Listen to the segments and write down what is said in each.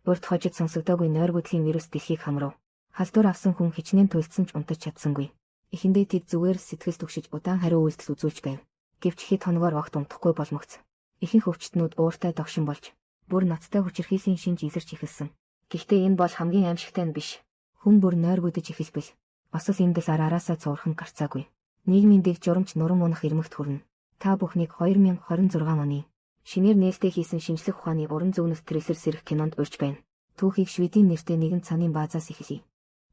Урд хожид сонсогдоогүй нойргуудлын вирус дэлхийг хамрав. Халдвар авсан хүн хичнээн туйлдсан ч унтаж чадсангүй. Эхэндээ тэд зүгээр сэтгэл түгшиж удаан хариу үйлдэл үзүүлж байв. Гэвч хэд хоногоор огт унтахгүй болмогц. Ихэнх өвчтнүүд ууртай догшин болж, бүр ноцтой хүчирхийллийн шинж илэрч эхэлсэн. Гэхдээ энэ бол хамгийн аимшигтай нь биш. Хүн бүр нойргуудаж эхэлбэл осол эндэл араасаа цуурхан гарцаагүй. Нийгмийн дэг журамч нурам унах ирмэгт хүрнэ. Та бүхнийг 2026 оны шинээр нээлттэй хийсэн шинжлэх ухааны уран зөгнөлт трейлер сэрэх кинонд урьж байна. Түүхийг Шведийн нэртэй нэгэн цанын баазаас эхэлье.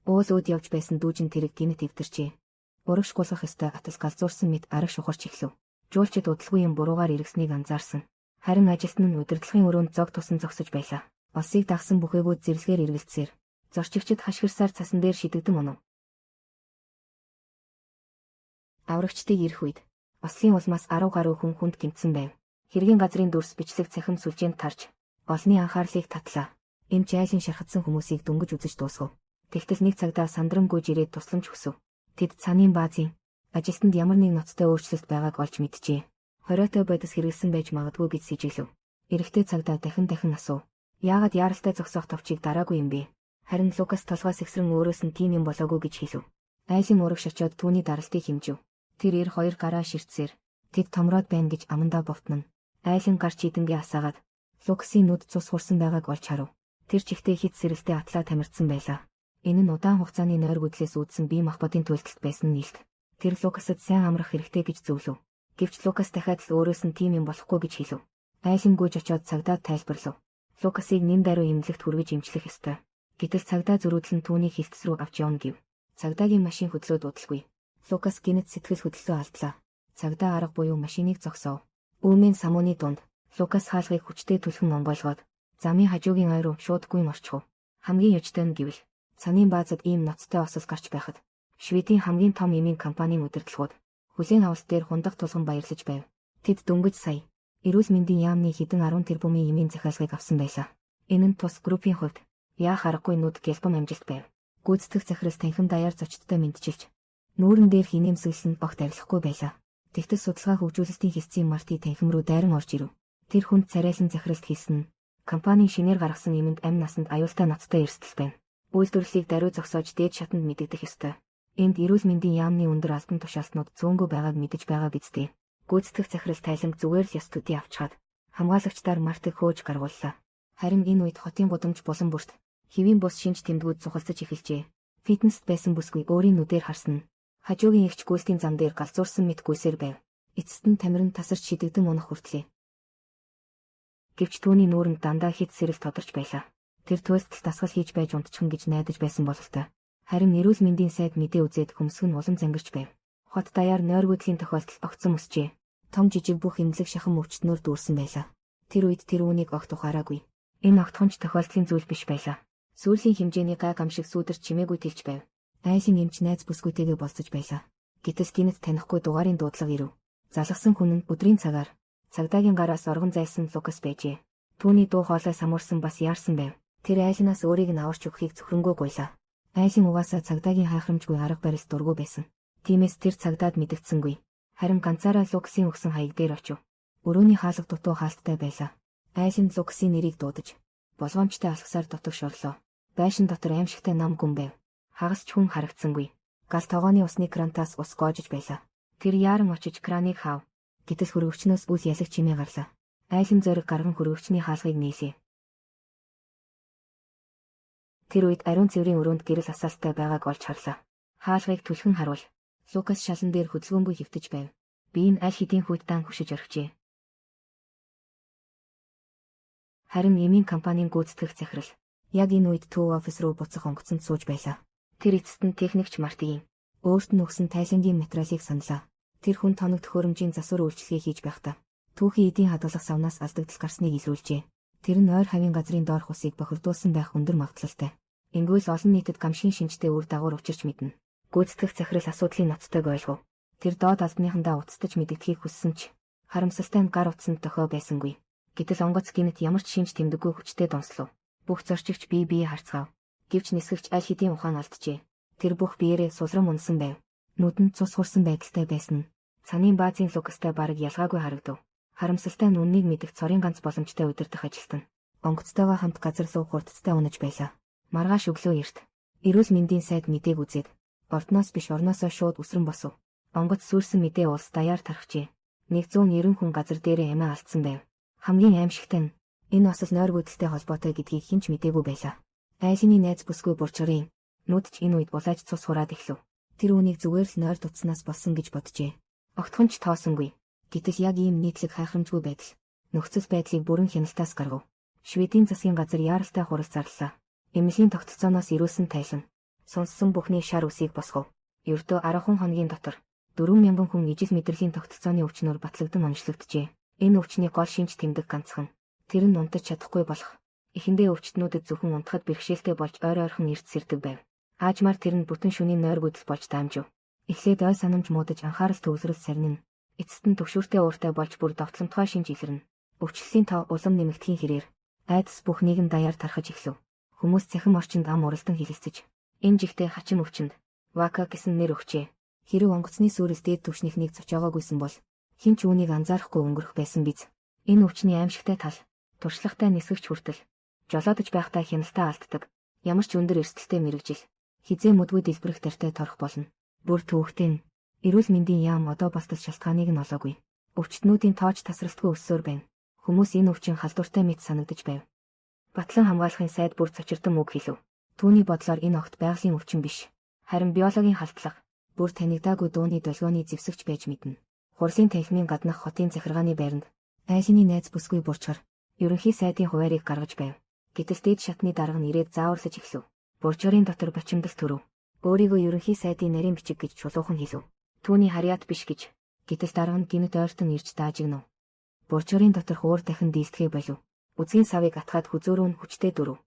Уул ууд явж байсан дүүжин тэрэг гинэт эвдэрчээ. Урагш гулгах ёстой атас галзуурсан мэд арга шухарч эхлэв. Жуулчид удалгүй юм буруугаар иргэснийг анзаарсан. Харин ажилтан нь удирдлагын өрөөнд зог тусан зогсож байлаа. Осыг дагсан бүхээгүүд зэрлэгээр эргэлцсээр зорчигчид хашгирсаар цасан дээр шидэгдэн онов. Аврагчдыг ирэх үед ослын улмаас 10 гаруй хүн хүнд гэмтсэн байв. Хэргийн газрын дүрс бичлэг цахим сүлжээнд тарж олны анхаарлыг татлаа. Энд жайлын шархадсан хүмүүсийг дөнгөж үзэж дуусгав. Тэгтэл нэг цагдаа сандран гүйж ирээд тусламж хүсв. Тэд цанын баазын ажилтнанд ямар нэг ноцтой өөрчлөлт байгааг олж мэджээ. Хориотой бодис хэрэгсэн байж магадгүй гэж сэжиглэв. Эрэгтэй цагдаа дахин асуув. Яагаад яаралтай зогсоох товчийг дараагүй юм бэ? Харин Лукас толгоос ихсрэн өөрөөс нь тийм юм болоогүй гэж хэлв. Айлын урагш очоод түүний даралтыг хэмжив. Тэр ир хоёр гараа ширтсээр тэд томроод байна гэж амандаа бовтно. Айлын гарч идэнгээ асаагаад Лукасын нүд цус хурсан байгааг олж харав. Тэр чихтэй хит сэрэлтэй атлаа тамирдсан байлаа. Энэ нь удаан хугацааны нойргуудлээс үүдсэн бие махбодын төлөлтөлт байсан нь нэлт. Тэр Лукасад сайн амрах хэрэгтэй гэж зөвлөв. Гэвч Лукас дахиад л өөрөөс нь тийм юм болохгүй гэж хэлв. Айлын гүйж очоод цагдаад тайлбарлав. Лукасыг нэн даруй эмнэлэгт хүргэж эмчлэх ёстой. Гэтэл цагдаа зөрүүдлэн түүнийг хилтс рүү авч явна гэв. Цагдаагийн машин хөдлөөд удалгүй. Лукас гинэт сэтгэл хөдлөлөө алдлаа. Цагдаа арга буюу машиныг зогсоов. Үүмийн самууны дунд Лукас хаалгыг хүчтэй түлхэн онгойлгоод замын хажуугийн ой руу шуудгүй орчихов. Хамгийн ёжтой нь гэвэл цанын баазад ийм ноцтой осол гарч байхад Шведийн хамгийн том эмийн компанийн удирдлагууд хүлээн авалт дээр хундах тулган баярлаж байв. Тэд дөнгөж сая эрүүл мэндийн яамны хэдэн 10 тэрбумын эмийн захиалгыг авсан байлаа. Энэ нь тус группийн хувьд яах аргагүй нүд гэлбэм амжилт байв. Гүйцэтгэх захирал танхим даяар зочдтой мэдчилж нүүрэн дээр хинэмсэглэн огт арилахгүй байлаа. Тэгтэл судалгаа хөгжүүлэлтийн хэлтсийн Марти танхим руу дайран орж ирэв. Тэр хүнд царайлан захиралт хийсэн нь компанийн шинээр гаргасан эмэнд амь насанд аюултай ноцтой эрсдэл байна. Үйлдвэрлэлийг даруй зогсоож дээд шатанд мэдэгдэх ёстой. Энд эрүүл мэндийн яамны өндөр албан тушаалтнууд зөөнгүй байгааг мэдэж байгаа биз дээ. Гүйцэтгэх захирал тайланг зүгээр л ёс төдий авчгаад хамгаалагчдаар Мартиг хөөж гаргууллаа. Харин энэ үед хотын гудамж булан бүрт хэвийн бус шинж тэмдгүүд цухалцаж эхэлжээ. Фитнест байсан бүсгүй өөрийн нүдээр харсан. Хажуугийн эгч гүйцэтгэлийн зам дээр галзуурсан мэт гүйсээр байв. Эцэст нь тамирын тасарч шидэгдэн унах хүртлээ. Гэвч түүний нүүрэнд дандаа хит сэрэл тодорч байлаа. Тэр туйлдтал дасгал хийж байж унтчихна гэж найдаж байсан бололтой. Харин эрүүл мэндийн сайд мэдээ үзээд хөмсг нь улам зангирч байв. Хот даяар нойргуудлын тохиолдол огцом өсчээ. Том жижиг бүх эмнэлэг шахам өвчтнөр дүүрсэн байлаа. Тэр үед тэр үүнийг огт ухаараагүй. Энэ огтхонч тохиолдлын зүйл биш байлаа. Сүүлийн хэмжээний гай гамшиг сүүдэр чимээгүй тэлж байв. Айлын эмч найз бүсгүйтэйгээ болцож байлаа. Гэтэл гинэт танихгүй дугаарын дуудлага ирэв. Залгсан хүн нь өдрийн цагаар цагдаагийн гараас оргон зайлсан Лукас байжээ. Түүний дуу хоолой самуурсан бас яарсан байв. Тэр айлнаас өөрийг нь аварч өгөхийг зөвхөнгөө гуйлаа. Айлын угаасаа цагдаагийн хайхрамжгүй арга барил дургүй байсан. Тиймээс тэр цагдаад мэдэгдсэнгүй. Харин ганцаараа Лукасын өгсөн хаяг дээр очив. Өрөөний хаалга дутуу хаалттай байлаа. Айлын Лукасын нэрийг дуудаж болгоомжтой алхсаар дутагш орлоо. Байшин дотор аимшигтай нам гүн байв. Хагас ч хүн харагдсангүй. Гал тогооны усны крантаас ус гоожиж байлаа. Тэр яаран очиж краныг хаав. Гэтэл хөргөвчнөөс үл ялэг чимээ гарлаа. Айлын зориг гарган хөргөвчний хаалгыг нийлээ. Тэр үед ариун цэврийн өрөөнд гэрэл асаалттай байгааг олж харлаа. Хаалгыг түлхэн харуул. Лукас шалан дээр хөдөлгөөнгүй хөвтөж байв. Би энэ аль хэдийн хүйтдаан хөшиж орхижээ. Харин эмийн компанийн гүйцэтгэх захирал яг энэ үед төв офис руу буцах онгоцонд сууж байлаа. Тэр эцэст нь техникч Мартигийн өөрт нь өгсөн тайлангийн материалыг саналаа. Тэр хүн тоног төхөөрөмжийн засвар үйлчлэгээ хийж байхдаа түүхийн эдийн хадгалах савнаас алдагдал гарсныг илрүүлжээ. Тэр нь ойр хавийн газрын доорх усыг бохирдуулсан байх өндөр магадлалтай. Ингэвэл олон нийтэд гамшигын шинжтэй үр дагавар учирч мэднэ. Гүйцэтгэх захирал асуудлын ноцтойг ойлгов. Тэр доод албаныхандаа уцтаж мэдгэдгийг хүссэн ч харамсалтай нь гар утсанд дохио байсангүй. Гэтэл онгоц гинэт ямар ч шинж тэмдэггүй хүчтэй донслов. Бүх зорчигч бие харцгаав. Гэвч нисгэгч аль хэдийн ухаан алджээ. Тэр бүх биеэрээ сулрам унсан байв. Нүдэнд цус хурсан байдалтай байсан нь цанын баазын Лукастай бараг ялгаагүй харагдав. Харамсалтай нь үннийг мэдэх цорын ганц боломжтой удирдах ажилтан. Онгоцтойгоо хамт газар суух хурдтай унаж байлаа. Маргааш өглөө эрт эрүүл мэндийн сайд мэдээг үзээд ордноос биш орноосоо шууд үсрэн босов. Онгоц сүрсэн мэдээ улс даяар тархжээ. 190 хүн газар дээрээ амиа алдсан байв. Хамгийн аимшигтай нь энэ осол нойргүйдэлтэй холбоотой гэдгийг хэн ч мэдээгүй байлаа. Айлины найз бүсгүй Бурчарын нүд ч энэ үед булааж цус хураад эхлэв. Тэр үнийг зүгээр л нойр дутснаас болсон гэж боджээ. Огтхон ч тоосонгүй. Гэтэл яг ийм нийтлэг хайхрамжгүй байдал нөхцөл байдлыг бүрэн хяналтаас гаргав. Шведийн засгийн газар яаралтай хурал зарлаа. Эмнэлгийн тогтолцооноос ирүүлсэн тайлан сонссон бүхний шар үсийг босгов. Ердөө 10 хоногийн дотор 4000 хүн ижил мэдрэлийн тогтолцооны өвчнөөр батлагдсан онцлогджээ. Энэ өвчний гол шинж тэмдэг ганцхан. Тэр нь унтаж чадахгүй болох. Эхэндээ өвчтнүүдэд зөвхөн унтахад бэрхшээлтэй болж ойр ойрхон эрт сэрдэг байв. Аажмаар тэр нь бүтэн шөнийн нойргүйдэл болж даамжив. Эхлээд ой санамж муудаж анхаарал төвлөрөл сарнин. Эцэст нь төвшүүртэй ууртай болж бүр довтломтгой шинж илэрнэ. Өвчлөлийн тав улам нэмэгдэхийн хэрээр айдас бүх нийгэм даяар тархаж эхлэв. Хүмүүс цахим орчинд ам уралдан хилэлцэж энэ жигтэй хачин өвчнөд Вака гэсэн нэр өгчээ. Хэрэв онгоцны сүрэл дээд түвшнийхнийг зочоогоогүйсэн бол хэн ч үүнийг анзаарахгүй өнгөрөх байсан биз. Энэ өвчний аимшигтай тал туршлагатай нисгэгч хүртэл жолоодож байхдаа хяналтаа алддаг. Ямар ч өндөр эрсдэлтэй мэрэгжил хизээ мөдгүй дэлбэрэх тартай торох болно. Бүр төвөгтэй нь эрүүл мэндийн яам одоо балтал шалтгааныг нь олоогүй. Өвчтнүүдийн тоож тасралтгүй өссөөр байна. Хүмүүс энэ өвчин халдвартай мэт санагдаж байв. Батлан хамгаалахын сайд бүр цочирдсан үг хэлв. Түүний бодлоор энэ огт байгалийн өвчин биш. Харин биологийн халдлага, бүр танигдаагүй дууны долгионы зэвсэгч байж мэднэ. Хурлын танхимын гаднах хотын захиргааны байранд айлины найз бүсгүй Бурчар ерөнхий сайдын хуваарийг гаргаж байв. Гэтэл дээд шатны дарга нь ирээд зааварлаж эхлэв. Бурчарын дотор бачимдал төрөв. Өөрийгөө ерөнхий сайдын нарийн бичиг гэж чулуухан хэлв. Түүний харьяат биш гэж. Гэтэл дарга нь гинэт ойртон ирж даажигнав. Бурчарын дотор хуур дахин дийлдэхээ болов. Үзгийн савыг атгаад хүзөөрөө нь хүчтэй дөрөв.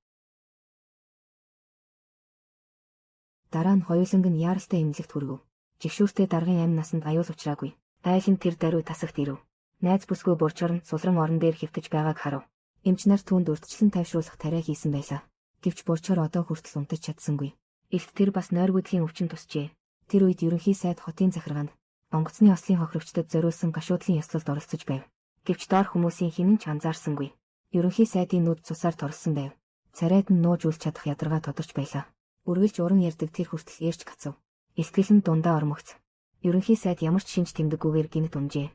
Дараа нь хоёуланг нь яаралтай эмнэлэгт хүргэв. Жигшүүртэй даргын амь насанд аюул учраагүй. Айлын тэр даруй тасагт ирэв. Найз бүсгүй Бурчар нь сулран орон дээр хэвтэж байгааг харав. Эмч нар түүнд урьдчилан тайвшруулах тариа хийсэн байлаа. Гэвч Бурчар одоо хүртэл унтаж чадсангүй. Илт тэр бас нойргүйдлийн өвчин тусчээ. Тэр үед ерөнхий сайд хотын захиргаанд онгоцны ослын хохирогчдод зориулсан гашуудлын ёслолд оролцож байв. Гэвч доор хүмүүсийн хинэн ч анзаарсангүй. Ерөнхий сайдын нүд цусаар торсон байв. Царайд нь нууж үл чадах ядаргаа тодорч байлаа. Үргэлж уран ярддаг тэр хүртэл eerч гацав. Илтгэл нь дундаа ормогц. Ерөнхий сайд ямар ч шинж тэмдэггүйгээр гинэт унжээ.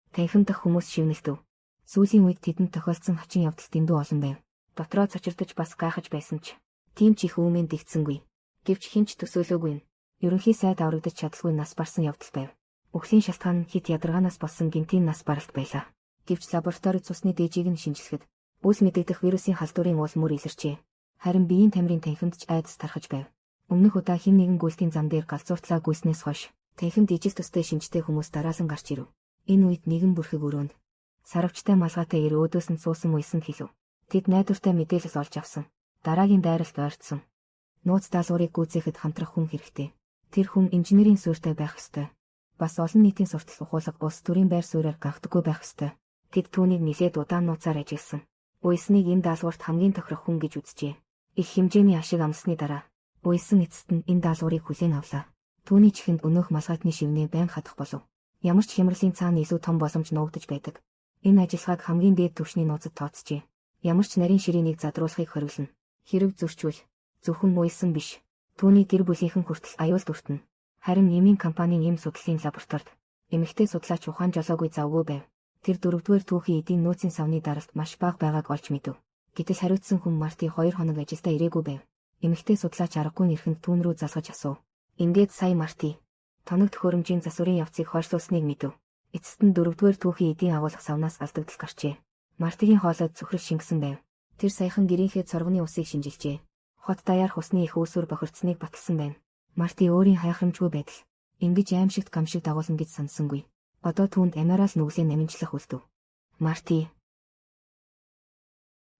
Танхим дах хүмүүс шивнэлтэв. Сүүлийн үед тэдэнд тохиолдсон хачин явдал дэндүү олон байв. Дотроо цочирдож бас гайхаж байсан ч тийм ч их үүмэн дэгдсэнгүй. Гэвч хинч төсөөлөөгүй нь ерөнхий сайд аврагдаж чадалгүй нас барсан явдал байв. Үхлийн шалтгаан нь хит ядаргаанаас болсон гинтийн нас баралт байлаа. Гэвч лабораторид цусны дээжийг нь шинжилэхэд үс мэдэгдэх вирусын халдварын уул мөр илэрчээ. Харин биеийн тамирын танхимд ч айдас тархаж байв. Өмнөх удаа хэн нэгэн гүйлтийн зам дээр галзууртлаа гүйснээс хойш танхимд ижил төстэй шинжтэй хүмүүс дараалан гарч ирэв. Энэ үед нэгэн бүрхэг өрөөнд сарвчтай малгайтай ир өөдөөс нь суусан мүйсэнд хэлв. Тэд найдвартай мэдээлэл олж авсан. Дараагийн дайралт ойртсон. Нууц даалгаврыг гүйцээхэд хамтрах хүн хэрэгтэй. Тэр хүн инженерийн суурьтай байх ёстой. Бас олон нийтийн суртал ухуулга улс төрийн байр суурьаар ганхдаггүй байх ёстой. Тэд түүнийг нэлээд удаан нууцаар ажилласан. Уйсныг энэ даалгаварт хамгийн тохирох хүн гэж үзжээ. Их хэмжээний ашиг амсны дараа уйсан эцэст нь энэ даалгаврыг хүлээн авлаа. Түүний чихэнд өнөөх малгайтны шивнээ байн хадах болов. Ямар ч хямралын цаана илүү том боломж нуугдаж байдаг. Энэ ажиллагааг хамгийн дээд түвшний нууцад тооцжээ. Ямар ч нарийн ширээнийг задруулахыг хориглоно. Хэрэг зөрчвөл зөвхөн уйсан биш. Түүний гэр бүлийнхэн хүртэл аюул дүртэнэ. Харин эмийн компанийн эм судлалын лабораторид эмэгтэй судлаач ухаан жолоогүй завгүй байв. Тэр 4-р түүхийн эдийн нөөцийн савны даралт маш бага байгааг олж мэдэв. Гэтэл хариуцсан хүн Марти 2 хоног ажилдаа ирээгүй байв. Эмэгтэй судлаач аргагүй нэрхэнд түүн рүү залгаж асуув. Ингээд сая Марти тоног төхөөрөмжийн засварын явцыг хойшлуулсныг мэдэв. Эцэст нь 4-р түүхийн эдийн агуулгах савнаас алдагдал гарчээ. Мартигийн хоолойд цөхрөл шингэсэн байв. Тэр саяхан гэрийнхээ цоргоны усыг шинжилжээ. Хот даяарх усны их үүсвэр бохирдсныг баталсан байна. Марти өөрийн хайхрамжгүй байдал ингэж аимшигт гамшиг дагуулна гэж санссангүй. Одоо түүнд амиараа л нүглээ наминчлах үлдэв. Марти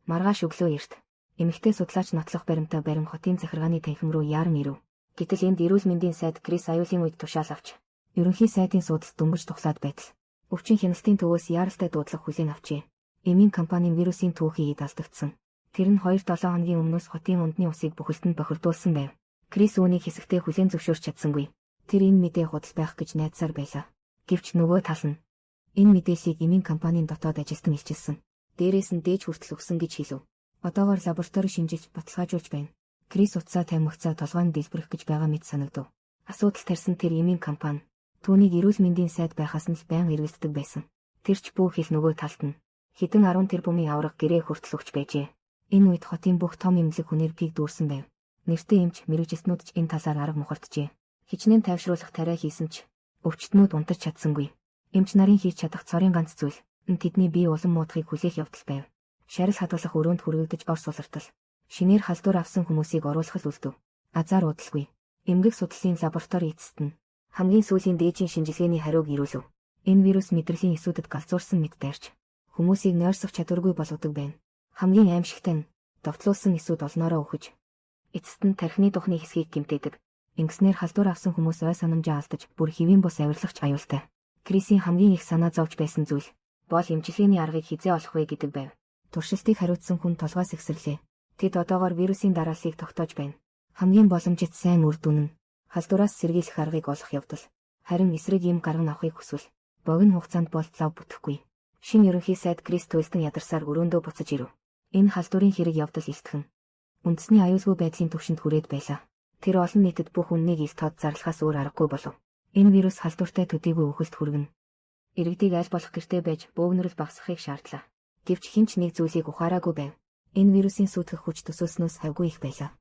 маргааш өглөө эрт эмэгтэй судлаач нотлох баримтаа барим хотын захиргааны танхим руу яаран ирэв. Гэтэл энд эрүүл мэндийн сайд Крис аюулын үед тушаал авч ерөнхий сайдын судалт дөнгөж тухлаад байтал өвчин хяналтын төвөөс яаралтай дуудлага хүлээн авчээ. Эмийн компанийн вирусын түүхийн эд алдагдсан. Тэр нь 2-7 хоногийн өмнөөс хотын ундны усыг бүхэлдэнд бохирдуулсан байв. Крис үүнийг хэсэгтээ хүлээн зөвшөөрч чадсангүй. Тэр энэ мэдээ худал байх гэж найдсаар байлаа. Гэвч нөгөө тал нь энэ мэдээллийг эмийн компанийн дотоод ажилтан илчилсэн. Дээрээс нь дээж хүртэл өгсөн гэж хэлв. Одоогоор лаборатори шинжилж баталгаажуулж байна. Крис утсаа тамхицаа толгойн дэлбэрэх гэж байгаа мэт санагдав. Асуудал тарьсан тэр эмийн компани түүнийг эрүүл мэндийн сайд байхаас нь л байнга эргэлддэг байсан. Тэр ч бүх хэл нөгөө талд нь хэдэн 10 тэрбумын авраг гэрээ хүртэл өгч байжээ. Энэ үед хотын бүх том эмнэлэг хүнээр пиг дүүрсэн байв. Нэртэй эмч мэрэгжилтнүүд ч энэ талаар арга мухарджээ. Хичнээн тайвшруулах тариа хийсэн ч өвчтнүүд унтаж чадсангүй. Эмч нарын хийж чадах цорын ганц зүйл нь тэдний бие улам муудахыг хүлээх явдал байв. Шарил хадгалах өрөөнд хүрэгдэж орс улиртал. Шинээр халдвар авсан хүмүүсийг оруулах л үлдэв. Азар удалгүй. Эмгэг судлалын лаборатори эцэст нь хамгийн сүүлийн дээжийн шинжилгээний хариуг ирүүлв. Энэ вирус мэдрэлийн эсүүдэд галзуурсан мэт дайрч хүмүүсийг нойрсох чадваргүй болгодог байна. Хамгийн аимшигтай нь довтлуулсан эсүүд олноороо үхэж эцэст нь тархины тухны хэсгийг гэмтээдэг. Ингэснээр халдвар авсан хүмүүс ой санамжаа алдаж бүр хэвийн бус авирлагч аюултай. Крисийн хамгийн их санаа зовж байсан зүйл бол эмчилгээний аргыг хизээ олох вэ гэдэг байв. Туршилтыг хариуцсан хүн толгойс эксэрлээ. Тэд одоогоор вирусын дарааллыг тогтоож байна. Хамгийн боломжит сайн үр дүн нь халдвараас сэргийлэх аргыг олох явдал. Харин эсрэг юм гарган авахыг хүсвэл богино хугацаанд болтлоо бүтэхгүй. Шинэ ерөнхий сайд Крис Туйлстон ядарсаар өрөөндөө буцаж ирэв. Энэ халдварын хэрэг явдал илтгэн үндэсний аюулгүй байдлын түвшинд хүрээд байлаа. Тэр олон нийтэд бүх үннийг ил тод зарлахаас өөр аргагүй болов. Энэ вирус халдвартай төдийгүй үхэлд хүргэнэ. Иргэдийг аль болох гэртээ байж бөөгнөрөл багасгахыг шаардлаа. Гэвч хинч нэг зүйлийг ухаараагүй байв. Энэ вирусын сүйтгэх хүч төсөөснөөс хавгүй их байлаа.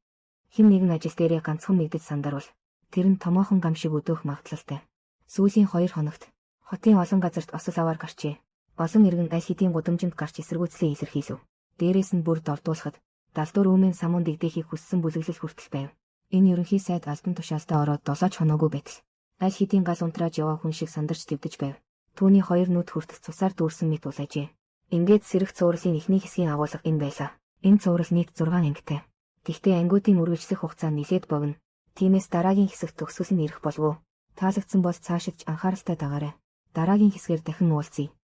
Хэн нэгэн ажил дээрээ ганцхан мэгдэж сандарвал тэр нь томоохон гам шиг өдөөх магадлалтай. Сүүлийн 2 хоногт хотын олон газарт осол аваар гарчээ. Олон иргэн аль хэдийн гудамжинд гарч эсэргүүцлээ илэрхийлв. Дээрээс нь бүр дордуулахад далдуур үүмэн самуун дэгдэхийг хүссэн бүлэглэл хүртэл байв. Энэ ерөнхий сайд алдан тушаалтаа ороод 7 хоноогүй байтал аль хэдийн гал унтрааж яваа хүн шиг сандарч твдэж байв. Түүний 2 нүд хүртэл цусаар дүүрсэн мэт улайжээ. Ингээд сэрэх цувралын эхний хэсгийн агуулга энэ байлаа. Энэ цуврал нийт 6 ангитай. Гэхдээ ангиудын үргэлжлэх хугацаа нэлээд богино. Тиймээс дараагийн хэсэгт төгсгөл нь ирэх болов уу? Таалагдсан бол цаашид ч анхааралтай дагаарай. Дараагийн хэсгээр дахин уулзъя.